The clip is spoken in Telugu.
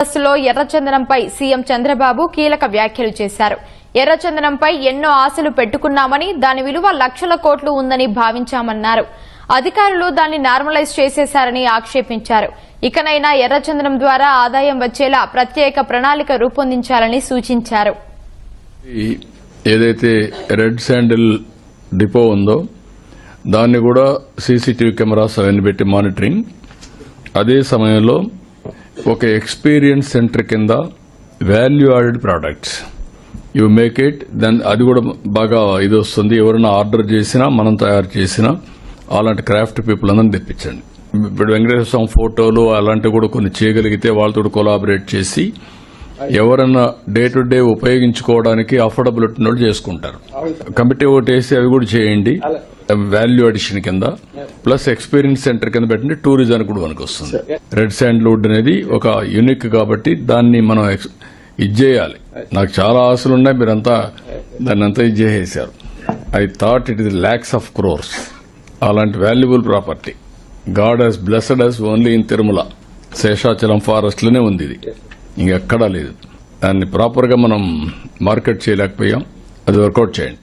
బస్సులో ఎర్రచందనంపై సీఎం చంద్రబాబు కీలక వ్యాఖ్యలు చేశారు. ఎర్రచందనంపై ఎన్నో ఆశలు పెట్టుకున్నామని, దాని విలువ లక్షల కోట్లు ఉందని భావించామన్నారు. అధికారులు దాన్ని నార్మలైజ్ చేసేశారని ఆక్షేపించారు. ఇకనైనా ఎర్రచందనం ద్వారా ఆదాయం వచ్చేలా ప్రత్యేక ప్రణాళిక రూపొందించాలని సూచించారు. ఏదైతే రెడ్ శాండిల్ డిపో ఉందో దాన్ని కూడా సీసీటీవీ కెమెరాస్ అవన్నీ పెట్టి మానిటరింగ్, అదే సమయంలో ఒక ఎక్స్పీరియన్స్ సెంటర్ కింద value added products you make it, దాని అది కూడా బాగా ఇది వస్తుంది. ఎవరైనా ఆర్డర్ చేసినా మనం తయారు చేసినా అలాంటి క్రాఫ్ట్ పీపుల్ అందరిని తెప్పించండి. ఇప్పుడు వెంకటేశ్వర స్వామి ఫోటోలు అలాంటివి కూడా కొన్ని చేయగలిగితే వాళ్ళతో కొలాబరేట్ చేసి ఎవరన్నా డే టు డే ఉపయోగించుకోవడానికి అఫోర్డబుల్ ఉన్నట్టు చేసుకుంటారు. కమిటీ ఒకటి వేసి అవి కూడా చేయండి. వాల్యూ అడిషన్ కింద ప్లస్ ఎక్స్పీరియన్స్ సెంటర్ కింద పెట్టండి. టూరిజానికి కూడా మనకు వస్తుంది. రెడ్ శాండ్వుడ్ అనేది ఒక యూనిక్ కాబట్టి దాన్ని మనం ఇది చేయాలి. నాకు చాలా ఆశలు ఉన్నాయి, మీరంతా దాన్ని అంతా ఇది చేసేశారు. I thought it is lakhs of crores. అలాంటి valuable property God has blessed us only in Tirumala Seshachalam forest లోనే ఉంది. ఇది ఇంకెక్కడా లేదు. దాన్ని ప్రాపర్ గా మనం మార్కెట్ చేయలేకపోయాం. అది వర్కౌట్ చేయండి.